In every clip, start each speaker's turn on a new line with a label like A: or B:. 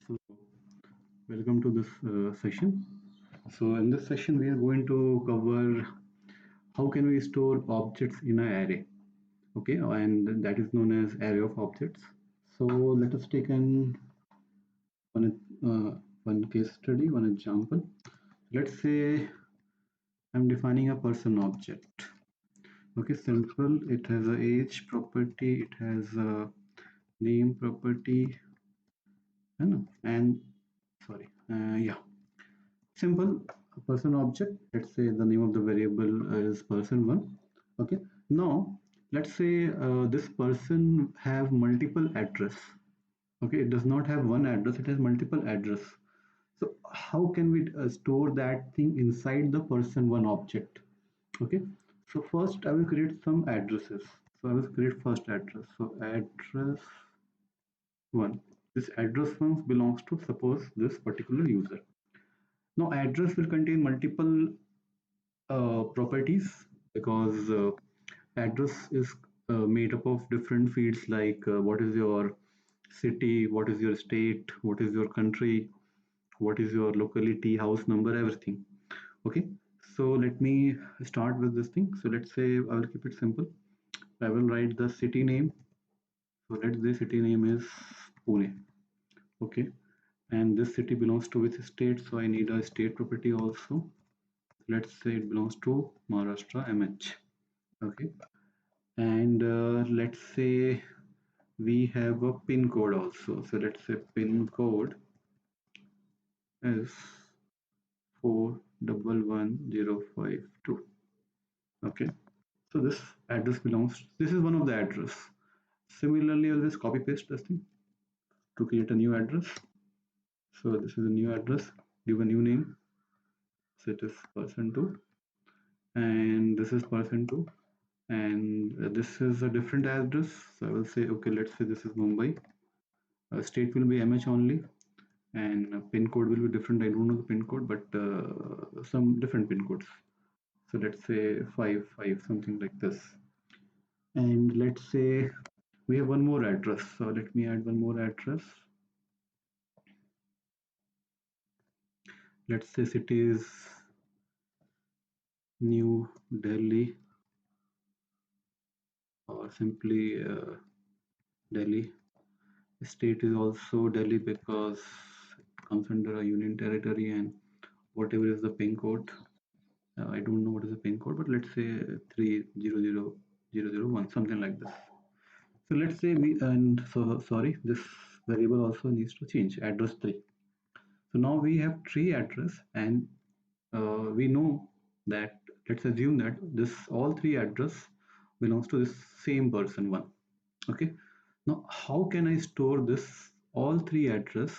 A: So, welcome to this session. So, in this session, we are going to cover how can we store objects in an array. Okay, and that is known as array of objects. So, let us take one case study, one example. Let's say I'm defining a person object. Okay, simple. It has a age property. It has a name property. And sorry, yeah. Simple person object. Let's say the name of the variable is person1. Okay, now let's say this person have multiple address. Okay, it does not have one address, it has multiple address. So how can we store that thing inside the person1 object? Okay, so first I will create some addresses. So I will create first address. So address 1, this address 1 belongs to, suppose, this particular user. Now address will contain multiple properties, because address is made up of different fields like what is your city, what is your state, what is your country, what is your locality, house number, everything. Okay, so let me start with this thing. So let's say I will keep it simple. I will write the city name. So let's say city name is Pune. Okay, and this city belongs to which state? So I need a state property also. Let's say it belongs to Maharashtra MH. Okay, and let's say we have a pin code also. So let's say pin code is 411052. Okay, so this address belongs, this is one of the address. Similarly, I'll just copy paste this thing to create a new address. So this is a new address, give a new name. So it is person2, and this is person2, and this is a different address. So I will say, okay, let's say this is Mumbai. State will be MH only, and pin code will be different. I don't know the pin code, but some different pin codes. So let's say 55, something like this. And let's say we have one more address. So let me add one more address. Let's say city is New Delhi, or simply Delhi. State is also Delhi because it comes under a union territory, and whatever is the pin code, I don't know what is the pin code, but let's say 300001, something like this. So let's say we, and so sorry, this variable also needs to change, address 3. So now we have 3 address, and we know that, let's assume that this all 3 address belongs to this same person 1. Okay, now how can I store this all 3 address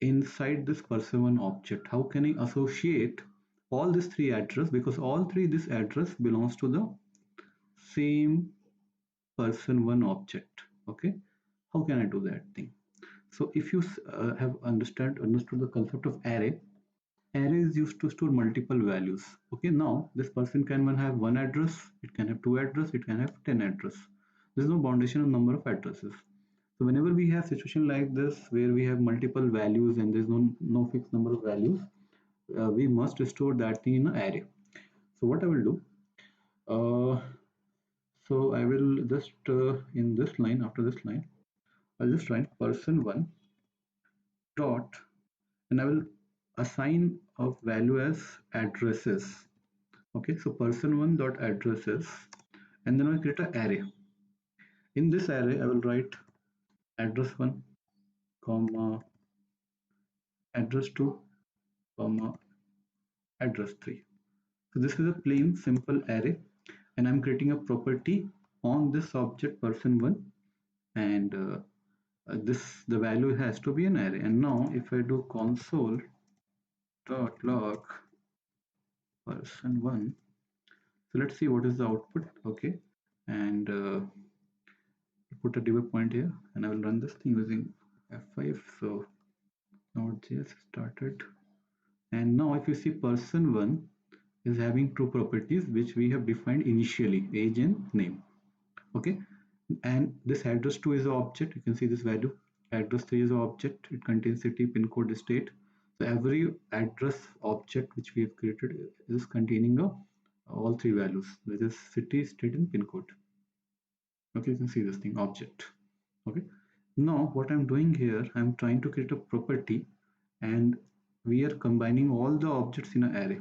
A: inside this person1 object? How can I associate all these 3 address, because all 3 this address belongs to the same person1 object? Okay, how can I do that thing? So if you have understood the concept of array, array is used to store multiple values. Okay, now this person can have one address, it can have 2 address, it can have 10 address. There's no boundation on number of addresses. So whenever we have situation like this where we have multiple values and there's no fixed number of values, we must store that thing in an array. So what I will do, uh, so I will just in this line, after this line, I'll just write person1 dot, and I will assign a value as addresses. Okay, so person1 dot addresses, and then I'll create an array. In this array, I will write address 1, comma address 2, comma address 3. So this is a plain simple array, and I'm creating a property on this object person1, and this, the value has to be an array. And now if I do console dot log person1, so let's see what is the output. Okay, and put a debug point here, and I will run this thing using F5. So Node.js started, and now if you see person1 is having two properties which we have defined initially, age and name. Okay, and this address 2 is the object. You can see this value, address 3 is an object. It contains city, pin code, state. So every address object which we have created is containing all three values, which is city, state, and pin code. Okay, you can see this thing, object. Okay, now what I'm doing here, I'm trying to create a property, and we are combining all the objects in an array.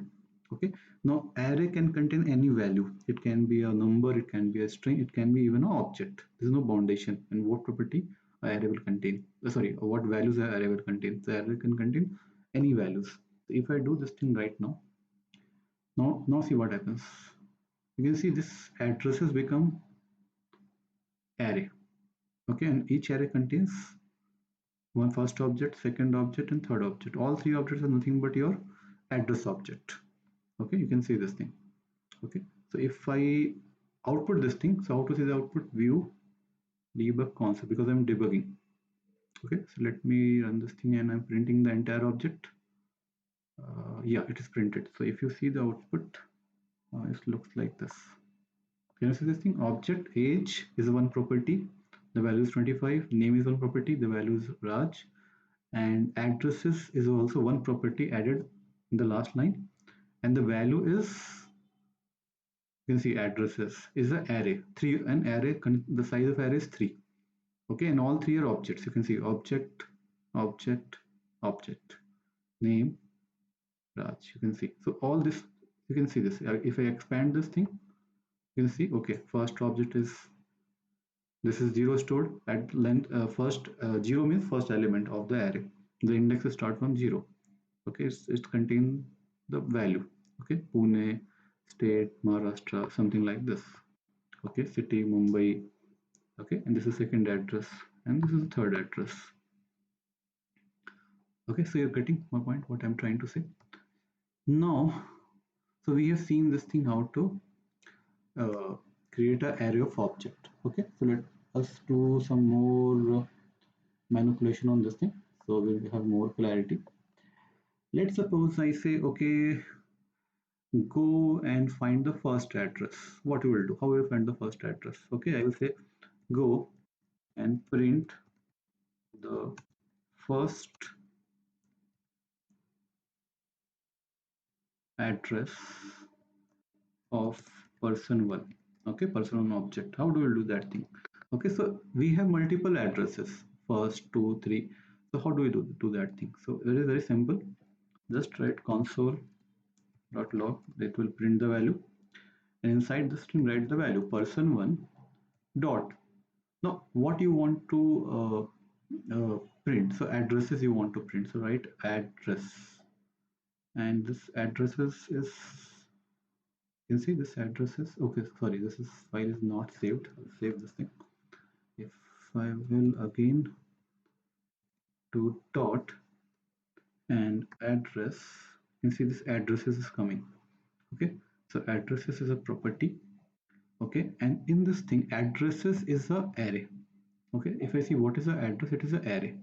A: Okay, now array can contain any value. It can be a number, it can be a string, it can be even an object. There's no foundation. And what property an array will contain, sorry, what values an array will contain. The array can contain any values. So if I do this thing right now, now see what happens. You can see this addresses become array. Okay, and each array contains one first object, second object, and third object. All three objects are nothing but your address object. Okay, you can see this thing. Okay, so if I output this thing, so how to see the output? View debug console, because I'm debugging. Okay, so let me run this thing, and I'm printing the entire object. Yeah, it is printed. So if you see the output, it looks like this. Can you see this thing? Object age is one property, the value is 25. Name is one property, the value is Raj. And addresses is also one property added in the last line, and the value is, you can see addresses is an array. An array, the size of array is 3. Okay, and all three are objects. You can see object, object, object, name, Raj. You can see. So all this, you can see this. If I expand this thing, you can see, okay, first object is, this is 0 stored at length. First 0 means first element of the array. The index start from 0. Okay, it contains the value. Okay, Pune, state, Maharashtra, something like this. Okay, city, Mumbai. Okay, and this is second address, and this is the third address. Okay, so you're getting my point, what I'm trying to say. Now, so we have seen this thing, how to create an array of object. Okay, so let us do some more manipulation on this thing, so we'll have more clarity. Let's suppose I say, okay, go and find the first address. What you will do? How will you find the first address? Okay, I will say go and print the first address of person one. Okay, person one object. How do we do that thing? Okay, so we have multiple addresses, first, two, three. So how do we do that thing? So it is very simple. Just write console.log, that will print the value, and inside the string write the value person one dot. Now what you want to print, so addresses you want to print, so write address, and this addresses is, you can see this address is, okay, sorry, this is file is not saved. I'll save this thing. If I will again do dot and address, you can see this addresses is coming. Okay, so addresses is a property. Okay, and in this thing addresses is a array. Okay, if I see what is the address, it is an array.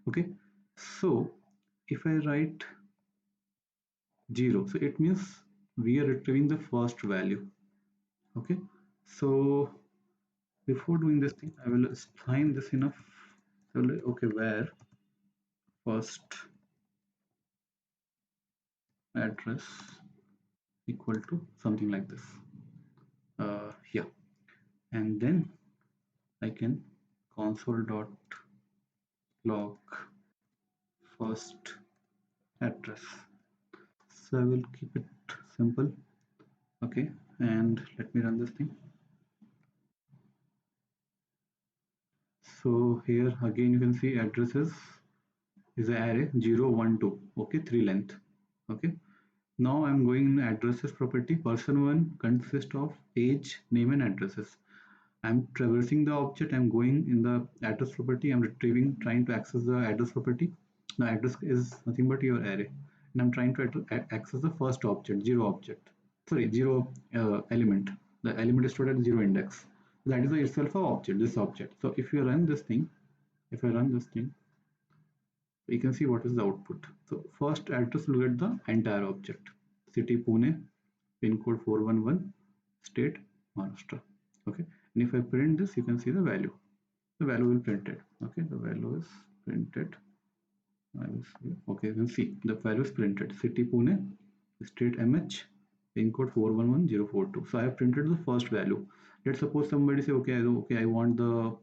A: Okay, so if I write 0, so it means we are retrieving the first value. Okay, so before doing this thing, I will assign this enough. So okay, where first address equal to something like this. Yeah, and then I can console.log first address. So I will keep it simple. Okay, and let me run this thing. So here again you can see addresses is an array 0, 1, 2. Okay, 3 length. Okay, now I'm going in addresses property. Person one consists of age, name, and addresses. I'm traversing the object. I'm going in the address property. I'm retrieving, trying to access the address property. Now address is nothing but your array, and I'm trying to access the first object, 0 object. Sorry, 0 element. The element is stored at 0 index. That is itself a object. This object. So if you run this thing, you can see what is the output. So first address will get the entire object. City Pune, pin code 411, state Maharashtra. Okay, and if I print this, you can see the value. The value will print it. Okay, the value is printed. I will see. Okay, we'll see the value is printed. City Pune, state MH, pin code 411042. So I have printed the first value. Let's suppose somebody say, okay, I want to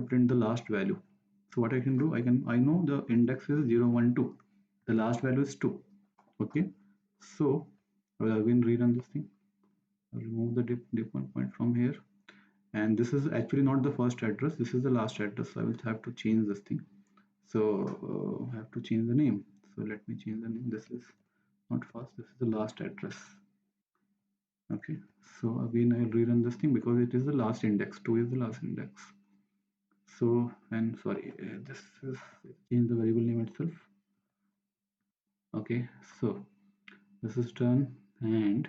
A: print the last value. So what I can do, I know the index is 012. The last value is 2. Okay, so I will again rerun this thing. I'll remove the dip point from here. And this is actually not the first address. This is the last address. So I will have to change this thing. So I have to change the name. So let me change the name. This is not first. This is the last address. Okay. So again, I will rerun this thing because it is the last index. 2 is the last index. So, and sorry, this is change the variable name itself. Okay. So this is done, and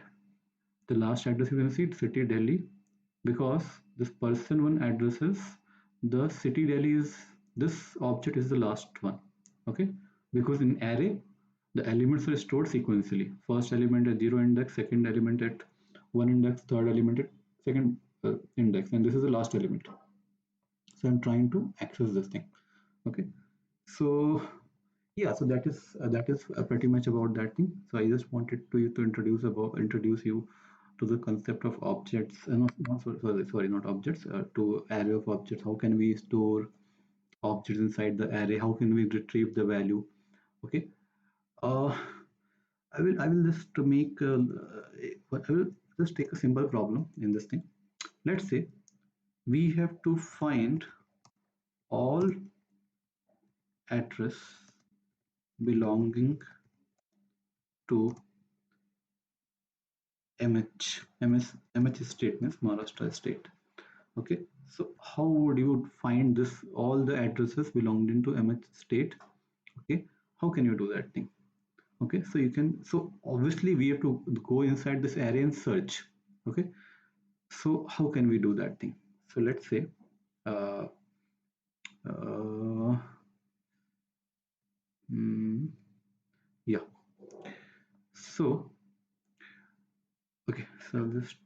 A: the last address you can see city Delhi, because this person one addresses the city Delhi is this object is the last one. Okay, because in array the elements are stored sequentially. First element at 0 index, second element at 1 index, third element at second index, and this is the last element. So I'm trying to access this thing. Okay, so yeah, so that is pretty much about that thing. So I just wanted to introduce you to the concept of objects, not sorry, not objects, to array of objects. How can we store objects inside the array? How can we retrieve the value? Okay, uh, I will just to make I will just take a simple problem in this thing. Let's say we have to find all address belonging to MH state, means Maharashtra state. Okay, so how would you find this all the addresses belonging to MH state? Okay, how can you do that thing? Okay, so you can, so obviously we have to go inside this array and search. Okay, so how can we do that thing? So let's say uh, uh, mm, yeah, so okay, so just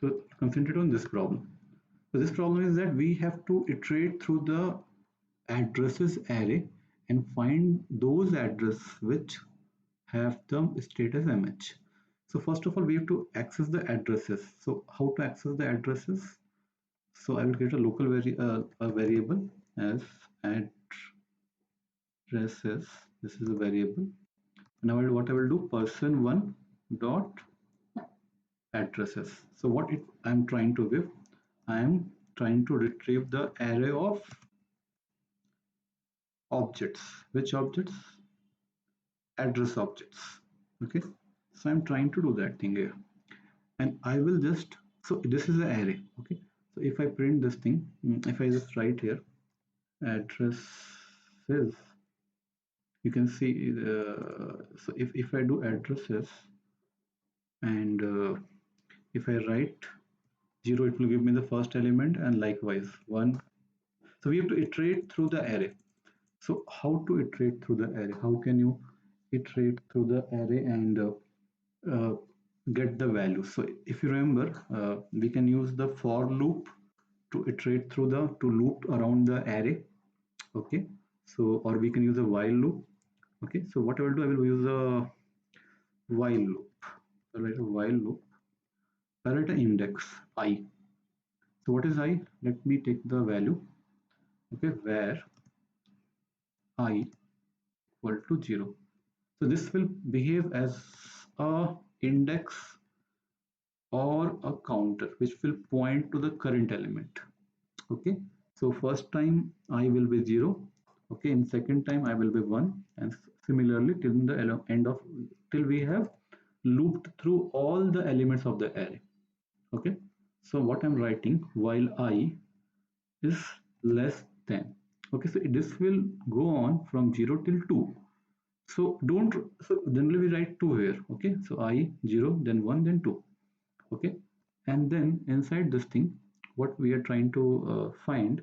A: to concentrate on this problem. So this problem is that we have to iterate through the addresses array and find those addresses which have the status MH. So first of all, we have to access the addresses. So how to access the addresses? So I will create a local a variable as addresses. This is a variable. Now what I will do, person one dot addresses. So what I'm trying to give, I am trying to retrieve the array of objects. Which objects? Address objects. Okay, so I'm trying to do that thing here, and I will just, so this is an array. Okay, so if I print this thing, if I just write here addresses, you can see so if I do addresses and if I write 0, it will give me the first element, and likewise 1. So we have to iterate through the array. So how to iterate through the array? How can you iterate through the array and uh, get the value? So if you remember, we can use the for loop to iterate through the, to loop around the array. Okay, so or we can use a while loop. Okay, so what I will do, I will use a while loop. I'll write a while loop. I'll write an index I. So what is I? Let me take the value. Okay, where I equal to 0. So this will behave as a index or a counter which will point to the current element. Okay, so first time I will be 0. Okay, in second time I will be 1, and similarly till the end of, till we have looped through all the elements of the array. Okay, so what I'm writing, while I is less than. Okay, so this will go on from 0 till 2. So don't, so generally we write 2 here. Okay, so I 0, then 1, then 2. Okay, and then inside this thing, what we are trying to find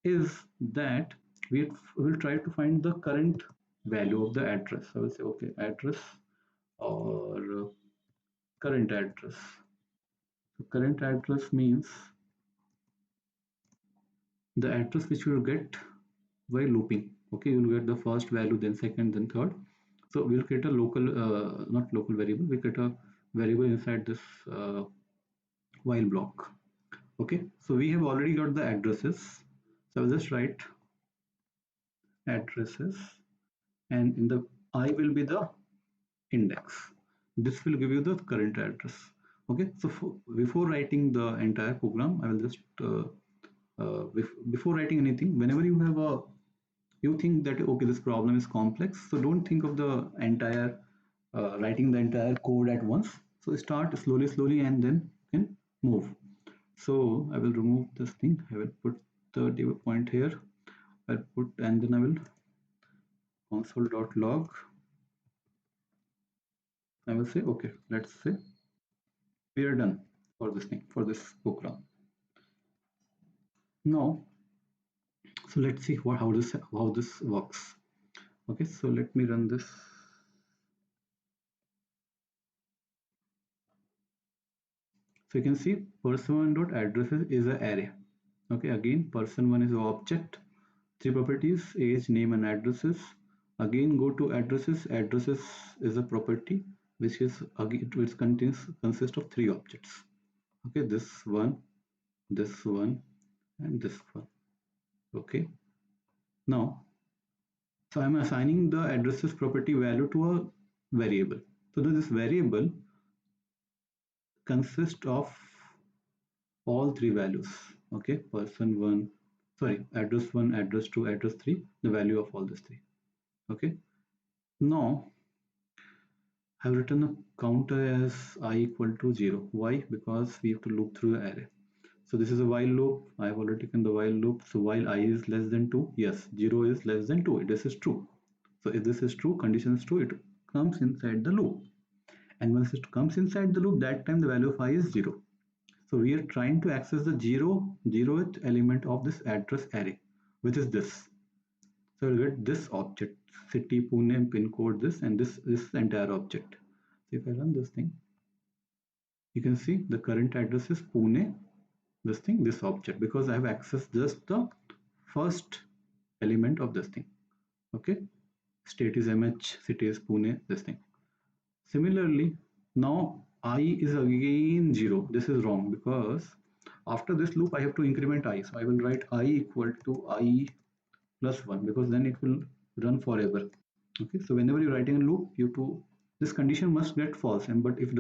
A: is that we will try to find the current value of the address. I will say, okay, address or current address. So current address means the address which you will get by looping. Okay, you'll get the first value, then second, then third. So we'll create a local, not local variable, we create a variable inside this while block. Okay, so we have already got the addresses. So I'll just write addresses, and in the I will be the index. This will give you the current address. Okay, so before writing the entire program, I will just before writing anything, whenever you have a, you think that okay, this problem is complex, so don't think of the entire writing the entire code at once. So start slowly, and then you can move. So I will remove this thing. I will put the debug point here. I'll put, and then I will console.log. I will say okay. Let's say we are done for this thing, for this program. Now, so let's see how this works. Okay, so let me run this. So you can see person1.addresses is an array. Okay, again person1 is an object, three properties, age, name, and addresses. Again go to addresses. Addresses is a property which is again it consists of three objects. Okay, this one, and this one. Okay, now so I'm assigning the addresses property value to a variable. So this variable consists of all three values. Okay, person1, sorry, address1, address2, address3, the value of all these three. Okay, now I've written a counter as I equal to 0. Why? Because we have to loop through the array. So this is a while loop. I have already taken the while loop. So while I is less than 2, yes, 0 is less than 2. This is true. So if this is true, condition is true, it comes inside the loop. And once it comes inside the loop, that time the value of I is 0. So we are trying to access the zeroth element of this address array, which is this. So we'll get this object, city, Pune, pin code, this, and this entire object. So if I run this thing, you can see the current address is Pune, this thing, this object, because I have accessed just the first element of this thing. Okay, state is MH, city is Pune, this thing. Similarly, now I is again 0. This is wrong because after this loop I have to increment I. So I will write I equal to I plus 1, because then it will run forever. Okay, so whenever you're writing a loop, you to this condition must get false, and but if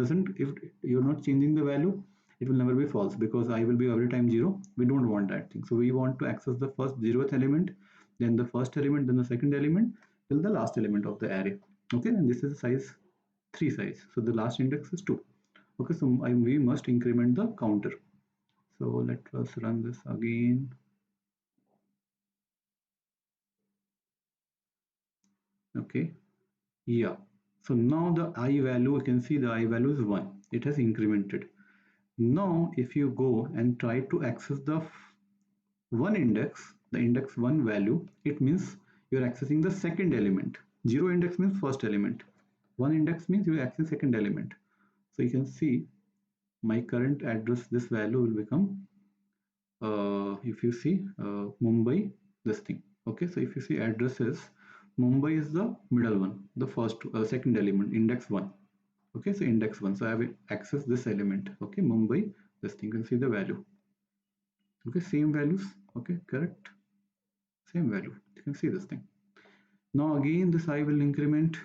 A: you're not changing the value, it will never be false, because I will be every time 0. We don't want that thing. So we want to access the first 0th element, then the first element, then the second element, till the last element of the array. Okay, and this is size 3 size, so the last index is 2. Okay, so we must increment the counter. So let us run this again. Okay, yeah, so now the I value, you can see the I value is 1. It has incremented. Now if you go and try to access the one index, the index 1 value, it means you're accessing the second element. 0 index means first element. 1 index means you're accessing second element. So you can see my current address, this value will become, if you see Mumbai, this thing. Okay, so if you see addresses, Mumbai is the middle one, the first second element, index 1. Okay, so index 1, so I will access this element. Okay, Mumbai, this thing, you can see the value. Okay, same values. Okay, correct, same value, you can see this thing. Now again this I will increment.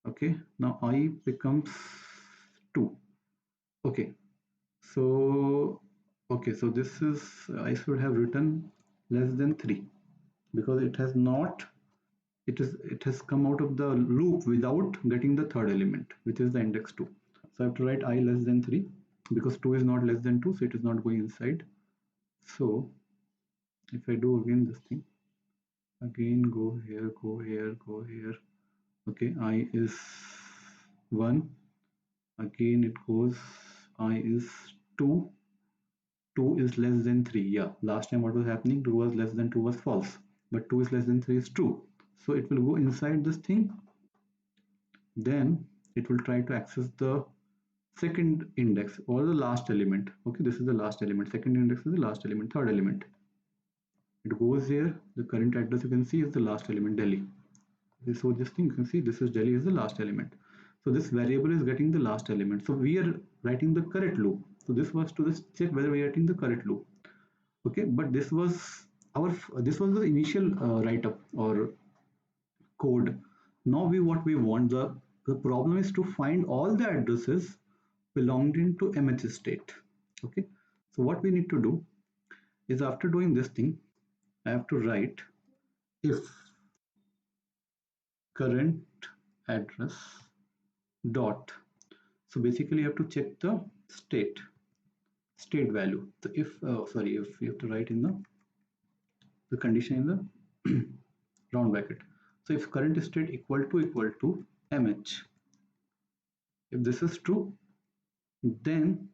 A: Okay, now I becomes 2. Okay, so this is, I should have written less than 3, because it has not, it has come out of the loop without getting the third element, which is the index 2. So I have to write I less than 3, because 2 is not less than 2, so it is not going inside. So if I do again this thing, again go here, go here, go here. Okay, I is 1, again it goes, I is 2, 2 is less than 3. Yeah, last time what was happening, 2 was less than 2 was false, but 2 is less than 3 is true. So it will go inside this thing, then it will try to access the second index or the last element. Okay, this is the last element, second index is the last element, third element. it goes here. The current address you can see is the last element, Delhi. So this thing you can see, this is Delhi is the last element. So this variable is getting the last element. So we are writing the correct loop. So this was to just check whether we are writing the correct loop. Okay, but this was the initial write-up or code. Now what we want, the problem is to find all the addresses belonging to MH state. Okay, so what we need to do is, after doing this thing, I have to write if current address dot. So basically you have to check the state value. So if if you have to write in the condition in the round bracket. So if current state equal to mh, if this is true, then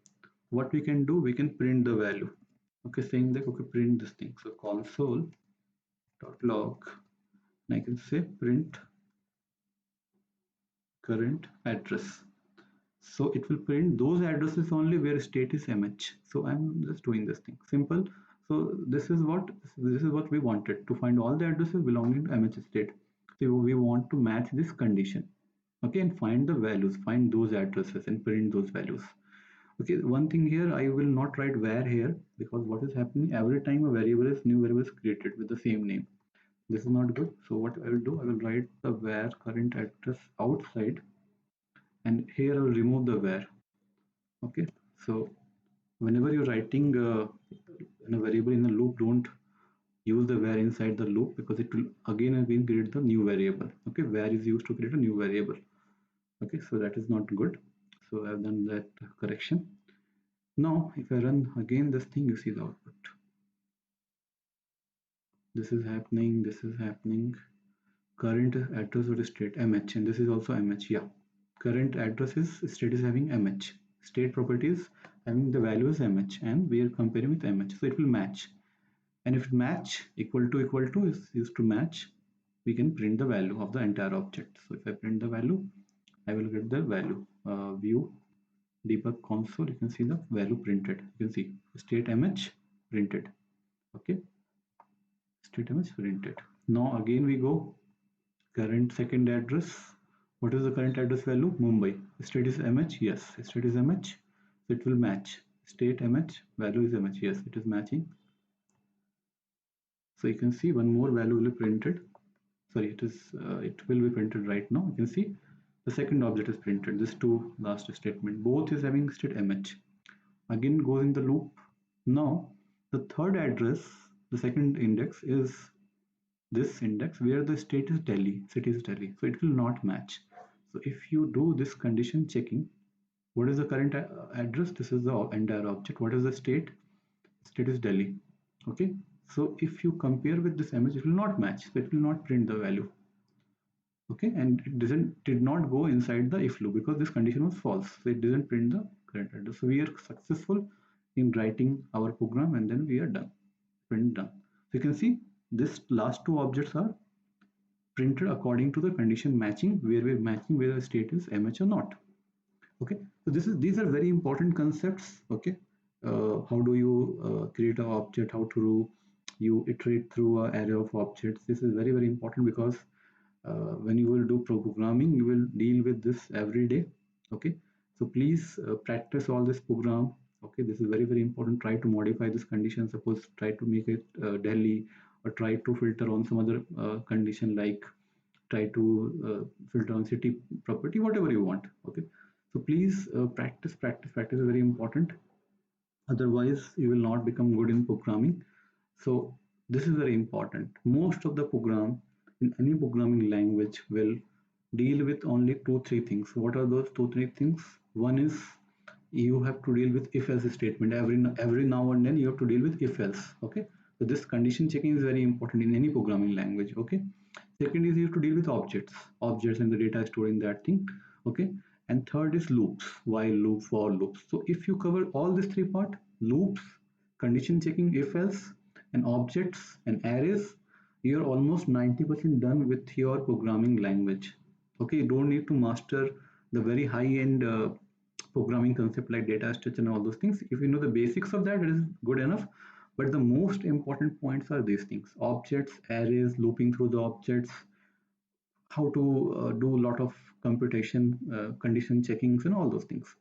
A: what we can do, we can print the value. Okay, saying that, okay, print this thing. So console.log, and I can say print current address. So it will print those addresses only where state is mh. So I'm just doing this thing simple. So this is what we wanted, to find all the addresses belonging to mh state. So we want to match this condition. Okay, and find the values, find those addresses and print those values. Okay, one thing here, I will not write var here, because what is happening, every time a new variable is created with the same name. This is not good. So what I will do, I will write the var current address outside, and here I will remove the var. Okay, so whenever you're writing in a variable in a loop, don't use the var inside the loop, because it will again create the new variable. Okay, var is used to create a new variable. Okay, so that is not good. So I've done that correction. Now if I run again this thing, you see the output. This is happening. Current address or state mh, and this is also mh. Yeah, current address is state is having mh, state properties having the value is mh, and we are comparing with mh, so it will match. And if match equal to is used to match, we can print the value of the entire object. So if I print the value, I will get the value. View debug console, you can see the value printed. You can see state mh printed. Okay, state mh printed. Now again we go current second address. What is the current address value? Mumbai. State is mh. Yes, state is mh. So it will match. State mh, value is mh. Yes, it is matching. So you can see one more value will be printed. Sorry, it will be printed right now. You can see the second object is printed. This two last statement, both is having state mh. Again goes in the loop. Now the third address, the second index is this index where the state is Delhi, city is Delhi. So it will not match. So if you do this condition checking, what is the current address? This is the entire object. What is the state? State is Delhi. Okay. So if you compare with this image, it will not match. So it will not print the value. Okay, and it did not go inside the if loop because this condition was false. So it didn't print the current address. So we are successful in writing our program, and then we are done. Print done. So you can see this last two objects are printed according to the condition matching, where we're matching whether the state is mh or not. Okay, so these are very important concepts. Okay, how do you create an object, how to you iterate through an array of objects. This is very important, because when you will do programming, you will deal with this every day. Okay, so please practice all this program. Okay, this is very important. Try to modify this condition. Suppose try to make it Delhi, or try to filter on some other condition, like try to filter on city property, whatever you want. Okay, so please practice is very important. Otherwise you will not become good in programming. So this is very important. Most of the program in any programming language will deal with only 2-3 things. What are those 2-3 things? One is, you have to deal with if else statement. Every now and then you have to deal with if else. Okay, so this condition checking is very important in any programming language. Okay, second is you have to deal with objects and the data stored in that thing. Okay, and third is loops, while loop, for loops. So if you cover all these three part, loops, condition checking, if else, and objects and arrays, you're almost 90% done with your programming language. Okay, you don't need to master the very high end programming concept like data structure and all those things. If you know the basics of that, it is good enough. But the most important points are these things: objects, arrays, looping through the objects, how to do a lot of computation, condition checkings, and all those things.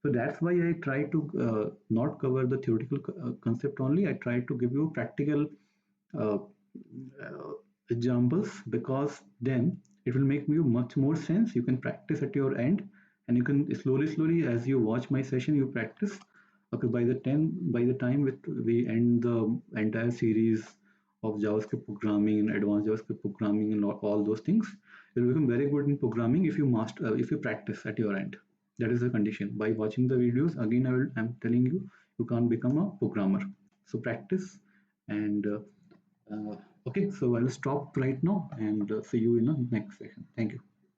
A: So that's why I try to not cover the theoretical concept only. I try to give you practical uh, uh, examples, because then it will make you much more sense. You can practice at your end, and you can slowly as you watch my session, you practice. Okay, by the time we end the entire series of JavaScript programming and advanced JavaScript programming and all those things, you'll become very good in programming if you master, if you practice at your end. That is the condition. By watching the videos, again, I'm telling you, you can't become a programmer. So practice. And okay, so I'll stop right now and see you in the next session. Thank you.